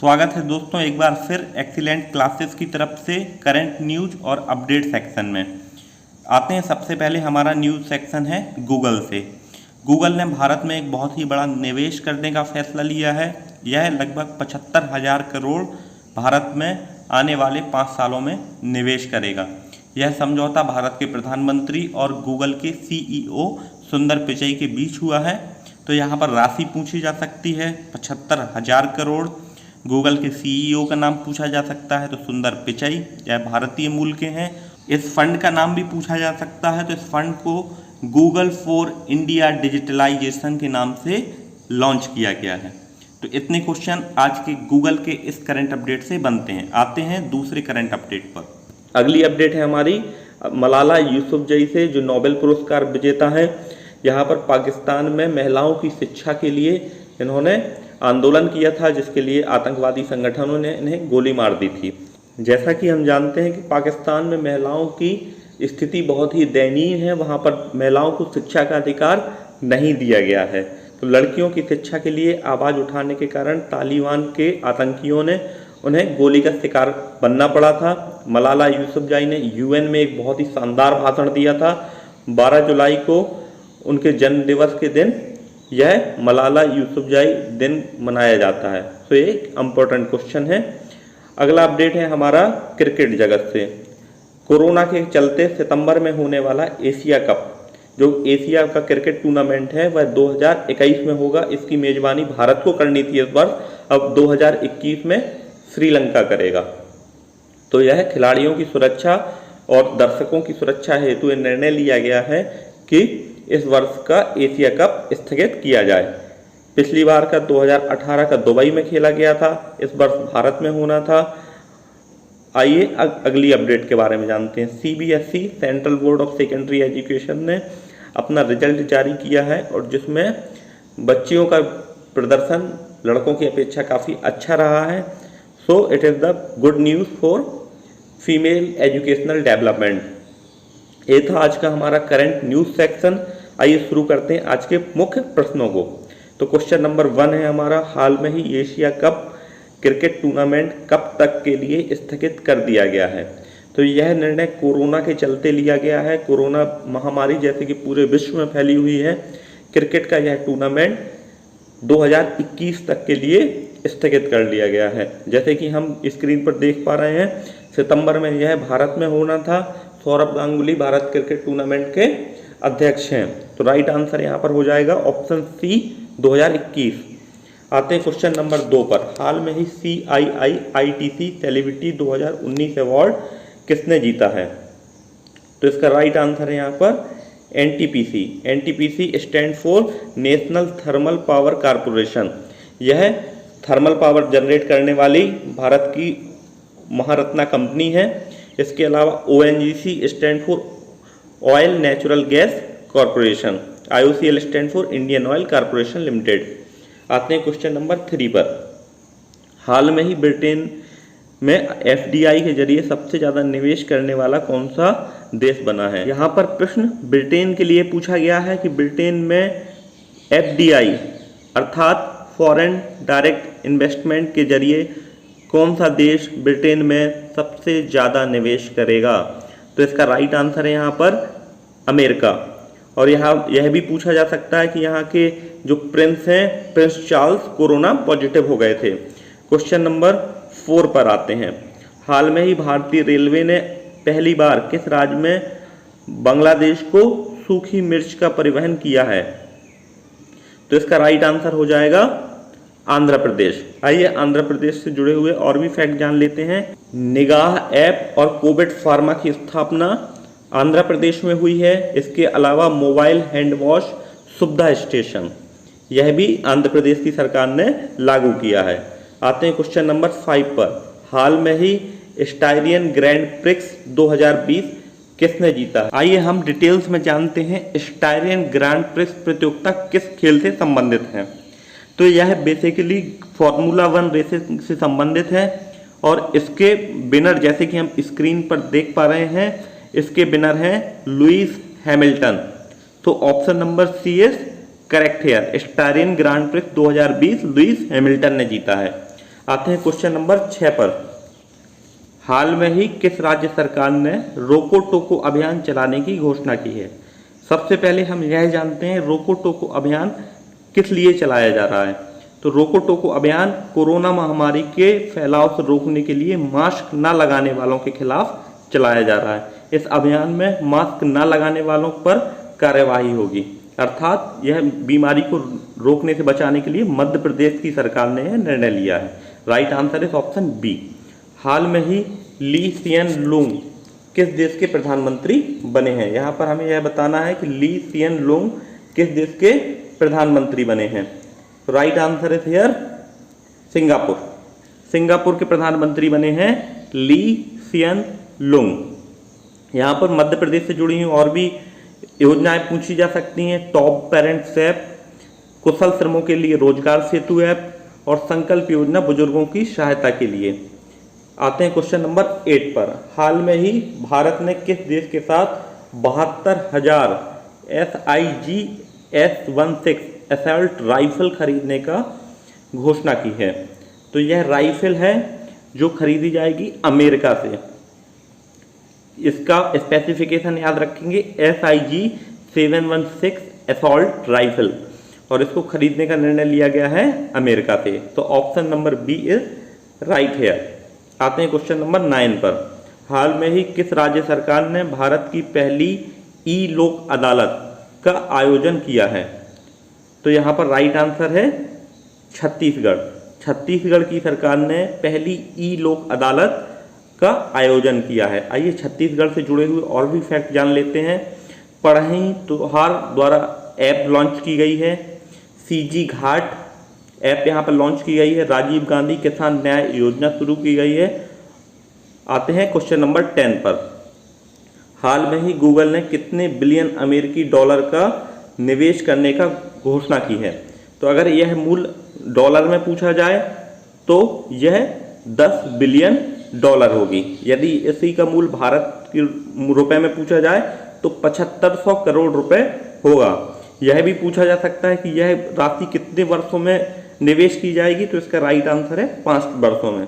स्वागत है दोस्तों एक बार फिर एक्सीलेंट क्लासेस की तरफ से करंट न्यूज और अपडेट सेक्शन में। आते हैं सबसे पहले हमारा न्यूज़ सेक्शन है गूगल से। गूगल ने भारत में एक बहुत ही बड़ा निवेश करने का फैसला लिया है। यह लगभग 75,000 करोड़ भारत में आने वाले 5 सालों में निवेश करेगा। यह समझौता भारत के प्रधानमंत्री और गूगल के CEO सुंदर पिचई के बीच हुआ है। तो यहाँ पर राशि पूछी जा सकती है 75,000 करोड़। गूगल के CEO का नाम पूछा जा सकता है तो सुंदर पिचई, यह भारतीय मूल के हैं। इस फंड का नाम भी पूछा जा सकता है तो इस फंड को गूगल फॉर इंडिया डिजिटलाइजेशन के नाम से लॉन्च किया गया है। तो इतने क्वेश्चन आज के गूगल के इस करंट अपडेट से बनते हैं। आते हैं दूसरे करंट अपडेट पर। अगली अपडेट है हमारी मलाला यूसुफजई से, जो नोबेल पुरस्कार विजेता है। यहाँ पर पाकिस्तान में महिलाओं की शिक्षा के लिए इन्होंने आंदोलन किया था, जिसके लिए आतंकवादी संगठनों ने इन्हें गोली मार दी थी। जैसा कि हम जानते हैं कि पाकिस्तान में महिलाओं की स्थिति बहुत ही दयनीय है। वहाँ पर महिलाओं को शिक्षा का अधिकार नहीं दिया गया है। तो लड़कियों की शिक्षा के लिए आवाज़ उठाने के कारण तालिबान के आतंकियों ने उन्हें गोली का शिकार बनना पड़ा था। मलाला यूसुफजई ने UN में एक बहुत ही शानदार भाषण दिया था। 12 जुलाई को उनके जन्म दिवस के दिन यह मलाला यूसुफजई दिन मनाया जाता है। तो ये एक इम्पोर्टेंट क्वेश्चन है। अगला अपडेट है हमारा क्रिकेट जगत से। कोरोना के चलते सितंबर में होने वाला एशिया कप, जो एशिया का क्रिकेट टूर्नामेंट है, वह 2021 में होगा। इसकी मेजबानी भारत को करनी थी इस वर्ष, अब 2021 में श्रीलंका करेगा। तो यह खिलाड़ियों की सुरक्षा और दर्शकों की सुरक्षा हेतु यह निर्णय लिया गया है कि इस वर्ष का एशिया कप स्थगित किया जाए। पिछली बार का 2018 का दुबई में खेला गया था, इस वर्ष भारत में होना था। आइए अगली अपडेट के बारे में जानते हैं। CBSE central board of secondary education ने अपना रिजल्ट जारी किया है, और जिसमें बच्चियों का प्रदर्शन लड़कों की अपेक्षा काफ़ी अच्छा रहा है। So it is the good news for female educational development. ये था आज का हमारा करंट न्यूज़ सेक्शन। आइए शुरू करते हैं आज के मुख्य प्रश्नों को। तो क्वेश्चन नंबर 1 है हमारा, हाल में ही एशिया कप क्रिकेट टूर्नामेंट कब तक के लिए स्थगित कर दिया गया है? तो यह निर्णय कोरोना के चलते लिया गया है। कोरोना महामारी जैसे कि पूरे विश्व में फैली हुई है। क्रिकेट का यह टूर्नामेंट 2021 तक के लिए स्थगित कर लिया गया है। जैसे कि हम स्क्रीन पर देख पा रहे हैं, सितंबर में यह भारत में होना था। सौरभ गांगुली भारत क्रिकेट टूर्नामेंट के अध्यक्ष हैं। तो राइट आंसर यहाँ पर हो जाएगा ऑप्शन C 2021। आते हैं क्वेश्चन नंबर 2 पर। हाल में ही CII ITC सेलिब्रिटी 2019 अवार्ड किसने जीता है? तो इसका राइट आंसर है यहाँ पर NTPC। NTPC stand for national thermal power corporation. यह थर्मल पावर जनरेट करने वाली भारत की महारत्ना कंपनी है। इसके अलावा ONGC stand for oil natural gas corporation. IOCL stand for Indian oil corporation limited. आते हैं क्वेश्चन नंबर 3 पर। हाल में ही ब्रिटेन में FDI के जरिए सबसे ज़्यादा निवेश करने वाला कौन सा देश बना है? यहाँ पर प्रश्न ब्रिटेन के लिए पूछा गया है कि ब्रिटेन में FDI अर्थात फॉरेन डायरेक्ट इन्वेस्टमेंट के जरिए कौन सा देश ब्रिटेन में सबसे ज़्यादा निवेश करेगा? तो इसका राइट आंसर है यहाँ पर अमेरिका। और यहाँ यह भी पूछा जा सकता है कि यहाँ के जो प्रिंस हैं, प्रिंस चार्ल्स, कोरोना पॉजिटिव हो गए थे। क्वेश्चन नंबर 4 पर आते हैं। हाल में ही भारतीय रेलवे ने पहली बार किस राज्य में बांग्लादेश को सूखी मिर्च का परिवहन किया है? तो इसका राइट आंसर हो जाएगा आंध्र प्रदेश। आइए आंध्र प्रदेश से जुड़े हुए और भी फैक्ट जान लेते हैं। निगाह ऐप और कोविड फार्मा की स्थापना आंध्र प्रदेश में हुई है। इसके अलावा मोबाइल हैंड वॉश सुविधा स्टेशन, यह भी आंध्र प्रदेश की सरकार ने लागू किया है। आते हैं क्वेश्चन नंबर 5 पर। हाल में ही स्टायरियन ग्रैंड प्रिक्स 2020 किसने जीता? आइए हम डिटेल्स में जानते हैं स्टायरियन ग्रैंड प्रिक्स प्रतियोगिता किस खेल से संबंधित है। तो यह बेसिकली फार्मूला 1 रेसेस से संबंधित है, और इसके विनर जैसे कि हम स्क्रीन पर देख पा रहे हैं, इसके विनर हैं लुइस हैमिल्टन। तो option number C is correct है। Styrian grand prix 2020 Lewis Hamilton ने जीता है। आते हैं क्वेश्चन नंबर 6 पर। हाल में ही किस राज्य सरकार ने रोको टोको अभियान चलाने की घोषणा की है? सबसे पहले हम यह जानते हैं रोको टोको अभियान किस लिए चलाया जा रहा है। तो रोको टोको अभियान कोरोना महामारी के फैलाव से रोकने के लिए मास्क न लगाने वालों के खिलाफ चलाया जा रहा है। इस अभियान में मास्क न लगाने वालों पर कार्यवाही होगी, अर्थात यह बीमारी को रोकने से बचाने के लिए मध्य प्रदेश की सरकार ने यह निर्णय लिया है। Right answer is option B. हाल में ही ली सियन लूंग किस देश के प्रधानमंत्री बने हैं? यहाँ पर हमें यह बताना है कि ली सियन लूंग किस देश के प्रधानमंत्री बने हैं। Right answer is here Singapore. Singapore के प्रधानमंत्री बने हैं ली सियन लूंग। यहाँ पर मध्य प्रदेश से जुड़ी हुई और भी योजनाएं पूछी जा सकती हैं। टॉप पेरेंट्स ऐप, कुशल श्रमों के लिए रोजगार सेतु ऐप और संकल्प योजना बुजुर्गों की सहायता के लिए। आते हैं क्वेश्चन नंबर 8 पर। हाल में ही भारत ने किस देश के साथ 72,000 SIG S16 असॉल्ट राइफल खरीदने का घोषणा की है? तो यह राइफल है जो खरीदी जाएगी अमेरिका से। इसका स्पेसिफिकेशन याद रखेंगे, SIG 716 असॉल्ट राइफल, और इसको खरीदने का निर्णय लिया गया है अमेरिका से। तो option number B is right here. आते हैं क्वेश्चन नंबर 9 पर। हाल में ही किस राज्य सरकार ने भारत की पहली ई लोक अदालत का आयोजन किया है? तो यहाँ पर राइट आंसर है छत्तीसगढ़। छत्तीसगढ़ की सरकार ने पहली ई लोक अदालत का आयोजन किया है। आइए छत्तीसगढ़ से जुड़े हुए और भी फैक्ट जान लेते हैं। पढ़ई त्योहार द्वारा ऐप लॉन्च की गई है। CG घाट ऐप यहाँ पर लॉन्च की गई है। राजीव गांधी किसान न्याय योजना शुरू की गई है। आते हैं क्वेश्चन नंबर 10 पर। हाल में ही गूगल ने कितने बिलियन अमेरिकी डॉलर का निवेश करने का घोषणा की है? तो अगर यह मूल डॉलर में पूछा जाए तो यह 10 बिलियन डॉलर होगी। यदि इसी का मूल भारत के रुपए में पूछा जाए तो 7500 करोड़ रुपए होगा। यह भी पूछा जा सकता है कि यह राशि कितने वर्षों में निवेश की जाएगी? तो इसका राइट आंसर है 5 वर्षों में।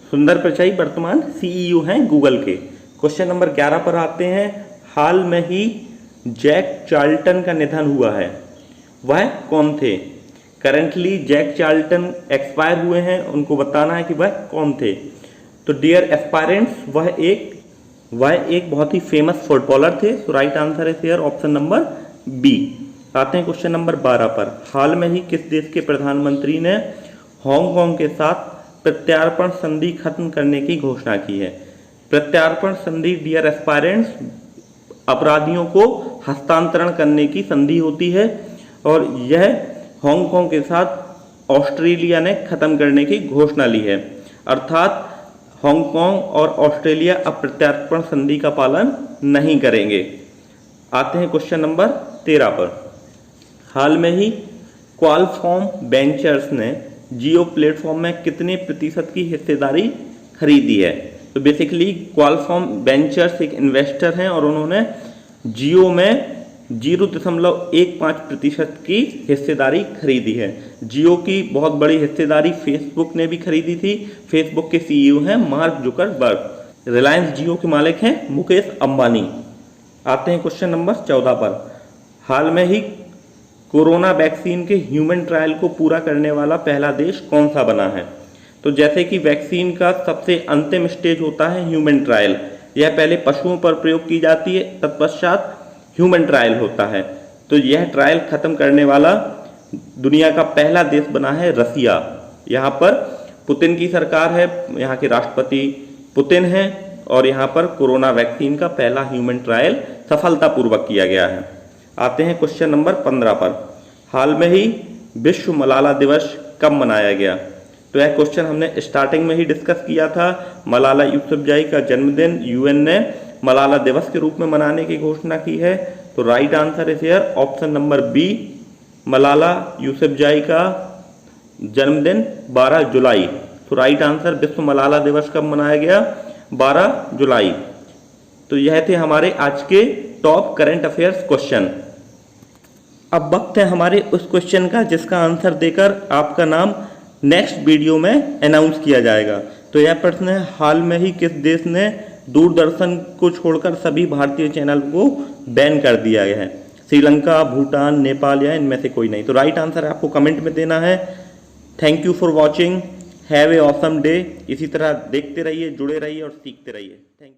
सुंदर पिचाई वर्तमान CEO हैं गूगल के। क्वेश्चन नंबर 11 पर आते हैं। हाल में ही जैक चार्ल्टन का निधन हुआ है, वह कौन थे? करंटली जैक चार्ल्टन एक्सपायर हुए हैं, उनको बताना है कि वह कौन थे। तो डियर एस्पायरेंट्स, वह एक बहुत ही फेमस फुटबॉलर थे। तो राइट आंसर है हियर ऑप्शन नंबर बी। आते हैं क्वेश्चन नंबर 12 पर। हाल में ही किस देश के प्रधानमंत्री ने हांगकांग के साथ प्रत्यार्पण संधि खत्म करने की घोषणा की है? प्रत्यार्पण संधि डियर एस्पायरेंट्स अपराधियों को हस्तांतरण करने की संधि होती है, और यह हांगकांग के साथ ऑस्ट्रेलिया ने खत्म करने की घोषणा ली है। अर्थात हांगकांग और ऑस्ट्रेलिया अब प्रत्यार्पण संधि का पालन नहीं करेंगे। आते हैं क्वेश्चन नंबर 13 पर। हाल में ही क्वालकॉम वेंचर्स ने जियो प्लेटफॉर्म में कितने प्रतिशत की हिस्सेदारी खरीदी है? तो बेसिकली क्वालकॉम वेंचर्स एक इन्वेस्टर हैं और उन्होंने जियो में 0.15% की हिस्सेदारी खरीदी है। जियो की बहुत बड़ी हिस्सेदारी फेसबुक ने भी खरीदी थी। फेसबुक के CEO हैं मार्क जुकरबर्ग। रिलायंस जियो के मालिक हैं मुकेश अंबानी। आते हैं क्वेश्चन नंबर 14 पर। हाल में ही कोरोना वैक्सीन के ह्यूमन ट्रायल को पूरा करने वाला पहला देश कौन सा बना है? तो जैसे कि वैक्सीन का सबसे अंतिम स्टेज होता है ह्यूमन ट्रायल, यह पहले पशुओं पर प्रयोग की जाती है, तत्पश्चात ह्यूमन ट्रायल होता है। तो यह ट्रायल खत्म करने वाला दुनिया का पहला देश बना है रसिया। यहाँ पर पुतिन की सरकार है, यहाँ के राष्ट्रपति पुतिन हैं, और यहाँ पर कोरोना वैक्सीन का पहला ह्यूमन ट्रायल सफलतापूर्वक किया गया है। आते हैं क्वेश्चन नंबर 15 पर। हाल में ही विश्व मलाला दिवस कब मनाया गया? तो यह क्वेश्चन हमने स्टार्टिंग में ही डिस्कस किया था। मलाला यूसुफजई का जन्मदिन UN ने मलाला दिवस के रूप में मनाने की घोषणा की है। तो right answer is here option number B. Malala Yousafzai का जन्मदिन 12 जुलाई। तो राइट आंसर विश्व मलाला दिवस कब मनाया गया? 12 जुलाई। तो यह थे हमारे आज के टॉप करंट अफेयर्स क्वेश्चन। अब वक्त है हमारे उस क्वेश्चन का जिसका आंसर देकर आपका नाम नेक्स्ट वीडियो में अनाउंस किया जाएगा। तो यह प्रश्न है, हाल में ही किस देश ने दूरदर्शन को छोड़कर सभी भारतीय चैनल को बैन कर दिया है? श्रीलंका, भूटान, नेपाल या इनमें से कोई नहीं? तो राइट आंसर आपको कमेंट में देना है। Thank you for watching, have a awesome day. इसी तरह देखते रहिए, जुड़े रहिए और सीखते रहिए। Thank you.